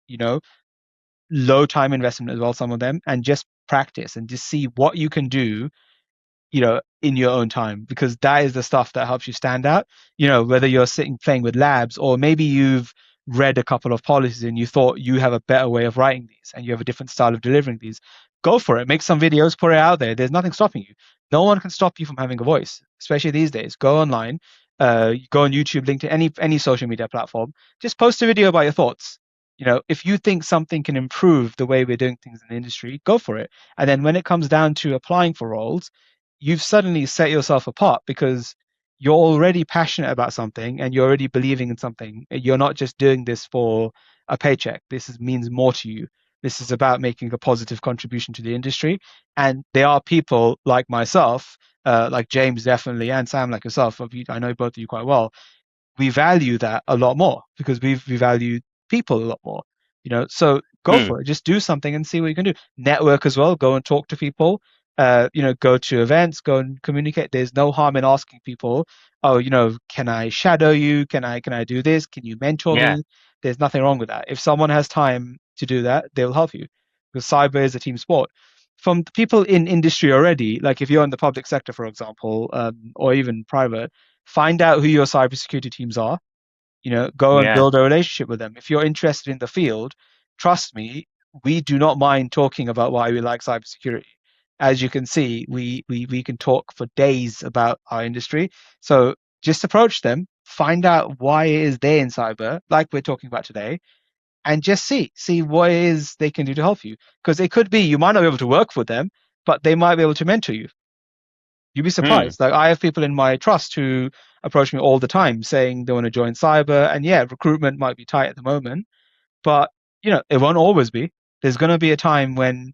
low time investment as well, some of them, and just practice and just see what you can do, in your own time, because that is the stuff that helps you stand out. Whether you're sitting playing with labs, or maybe you've read a couple of policies and you thought you have a better way of writing these and you have a different style of delivering these, go for it. Make some videos, put it out there. There's nothing stopping you. No one can stop you from having a voice, especially these days. Go online, go on YouTube, LinkedIn, any social media platform. Just post a video about your thoughts. If you think something can improve the way we're doing things in the industry, go for it. And then when it comes down to applying for roles, you've suddenly set yourself apart, because you're already passionate about something and you're already believing in something. You're not just doing this for a paycheck. Means more to you. This is about making a positive contribution to the industry. And there are people like myself, like James definitely, and Sam like yourself. I know both of you quite well. We value that a lot more because we value people a lot more. So go for it. Just do something and see what you can do. Network as well. Go and talk to people. Go to events. Go and communicate. There's no harm in asking people, oh, can I shadow you? Can I do this? Can you mentor me? There's nothing wrong with that. If someone has time to do that, they'll help you. Because cyber is a team sport. From the people in industry already, like if you're in the public sector, for example, or even private, find out who your cybersecurity teams are. Go and build a relationship with them. If you're interested in the field, trust me, we do not mind talking about why we like cybersecurity. As you can see, we can talk for days about our industry. So just approach them, find out why it is they're in cyber, like we're talking about today, and just see what it is they can do to help you. Because it could be you might not be able to work with them, but they might be able to mentor you. You'd be surprised. Like I have people in my trust who approach me all the time saying they want to join cyber, and yeah, recruitment might be tight at the moment, but it won't always be. There's going to be a time when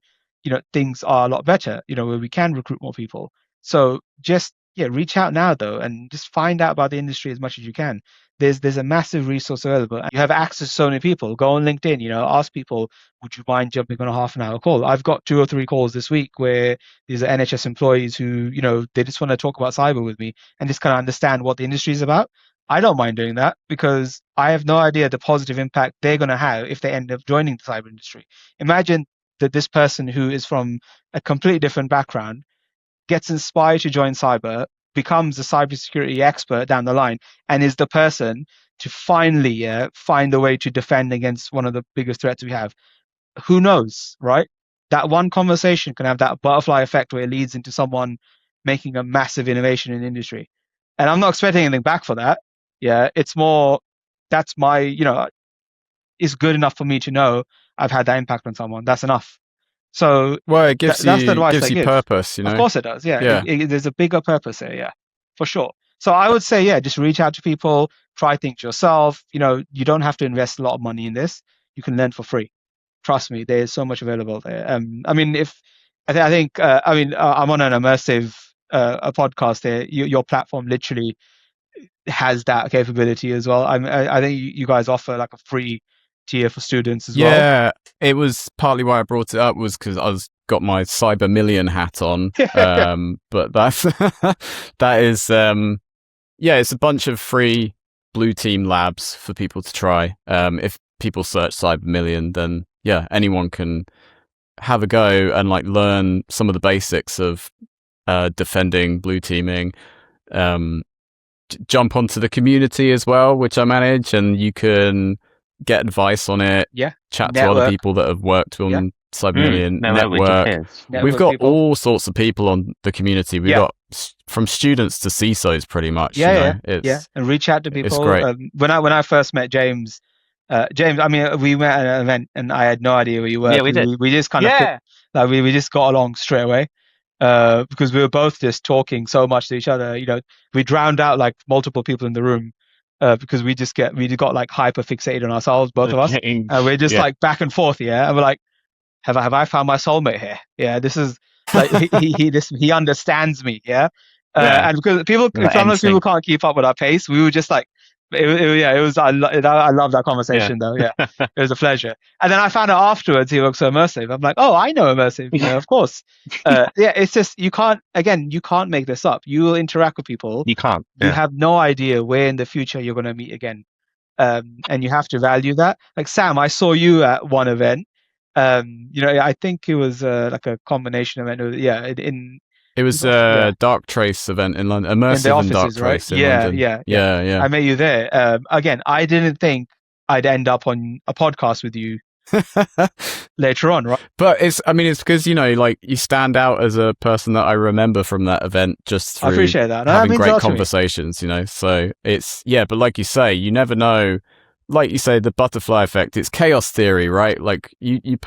things are a lot better, where we can recruit more people. So just reach out now though, and just find out about the industry as much as you can. There's a massive resource available. You have access to so many people. Go on LinkedIn, ask people, would you mind jumping on a half an hour call? I've got 2 or 3 calls this week where these are NHS employees who, they just want to talk about cyber with me and just kind of understand what the industry is about. I don't mind doing that because I have no idea the positive impact they're going to have if they end up joining the cyber industry. Imagine that this person who is from a completely different background gets inspired to join cyber, becomes a cybersecurity expert down the line, and is the person to finally find a way to defend against one of the biggest threats we have. Who knows, right? That one conversation can have that butterfly effect where it leads into someone making a massive innovation in the industry. And I'm not expecting anything back for that. Yeah, it's more, that's my, it's good enough for me to know I've had that impact on someone. That's enough. So well, it gives that's the advice gives I you give. purpose, Of course it does. Yeah. Yeah. There's a bigger purpose there. Yeah, for sure. So I would say, just reach out to people, try things yourself. You don't have to invest a lot of money in this. You can learn for free. Trust me, there's so much available there. I mean, I'm on an immersive a podcast there. Your platform literally has that capability as well. I think you guys offer like a free tier for students as well. Yeah, it was partly why I brought it up was because I was got my Cyber Million hat on. But that's that is it's a bunch of free blue team labs for people to try. If people search Cyber Million, then anyone can have a go and like learn some of the basics of defending, blue teaming. Jump onto the community as well, which I manage, and you can get advice on it. Yeah, chat to other people that have worked on Cyber Million. Network. We've got all sorts of people on the community. We've got from students to CISOs, pretty much. And reach out to people. It's great. When I first met James, I mean, we met at an event, and I had no idea where you were. Yeah, we did. We just kind of we just got along straight away. Because we were both just talking so much to each other, we drowned out like multiple people in the room, because we got like hyper fixated on ourselves, both of us, and we're just like back and forth, and we're like, have I found my soulmate here? Yeah, this is like he understands me, and because sometimes people can't keep up with our pace, we were just like. It was. I love that conversation though. Yeah, it was a pleasure. And then I found out afterwards he works so immersive. I'm like, oh, I know immersive. Of course. It's just you can't make this up. You will interact with people. You can't. You have no idea where in the future you're going to meet again, and you have to value that. Like Sam, I saw you at one event. I think it was like a combination event. It was a Dark Trace event in London, immersive offices, Dark Trace in London. Yeah. I met you there. Again, I didn't think I'd end up on a podcast with you later on, right? But it's because like you stand out as a person that I remember from that event just through I appreciate that. having great conversations. So it's but like you say, you never know. Like you say, the butterfly effect. It's chaos theory, right? Like you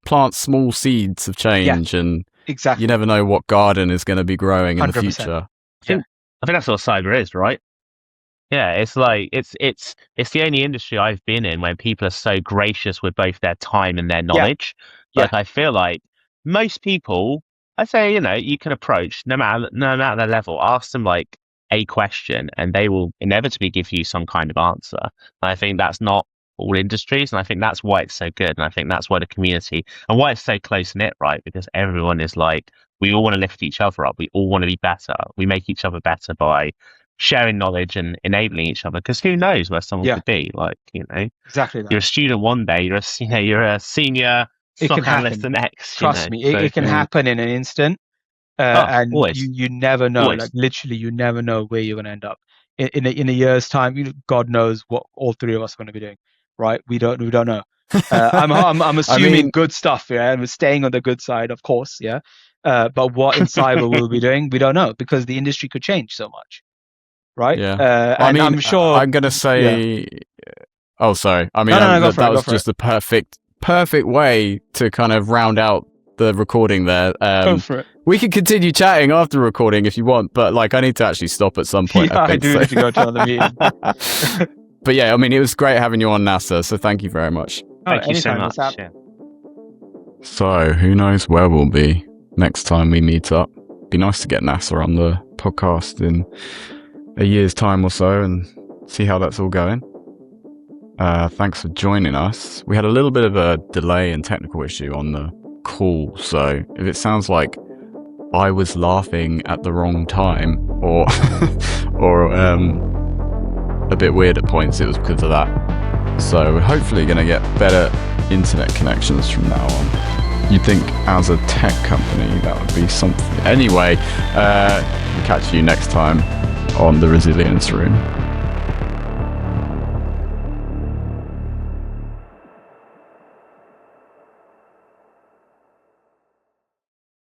plant small seeds of change and. Exactly. You never know what garden is going to be growing in 100%. The future. I think that's what cyber is, right? Yeah, it's like it's the only industry I've been in where people are so gracious with both their time and their Yeah. knowledge. Yeah. Like I feel like most people, I say, you can approach no matter their level, ask them like a question, and they will inevitably give you some kind of answer. And I think that's not all industries, and I think that's why it's so good, and I think that's why the community and why it's so close knit, right? Because everyone is like, we all want to lift each other up. We all want to be better. We make each other better by sharing knowledge and enabling each other, because who knows where someone Yeah. could be. Like, Exactly you're that. a student one day, you're a senior It can stock analyst happen. the next. Trust me, So it can happen in an instant. And always, you never know, always. like literally you never know where you're going to end up in a year's time. God knows what all three of us are going to be doing, right? We don't know. I'm assuming good stuff, yeah, and we're staying on the good side, of course, yeah. But what in cyber we'll be doing, we don't know, because the industry could change so much, right? Yeah. And I'm sure. I'm gonna say. Yeah. Oh, sorry. I mean, No, go for that it, was just the perfect way to kind of round out the recording there. Go for it. We can continue chatting after recording if you want, but like I need to actually stop at some point. Yeah, I think, do need to go to another meeting. But yeah, I mean, it was great having you on, Nasser. So thank you very much. Thank you so anytime, much. Yeah. So who knows where we'll be next time we meet up? Be nice to get Nasser on the podcast in a year's time or so and see how that's all going. Thanks for joining us. We had a little bit of a delay and technical issue on the call, so if it sounds like I was laughing at the wrong time or or a bit weird at points, it was because of that. So we're hopefully going to get better internet connections from now on. You'd think as a tech company that would be something. Anyway, we'll catch you next time on the Resilience Room.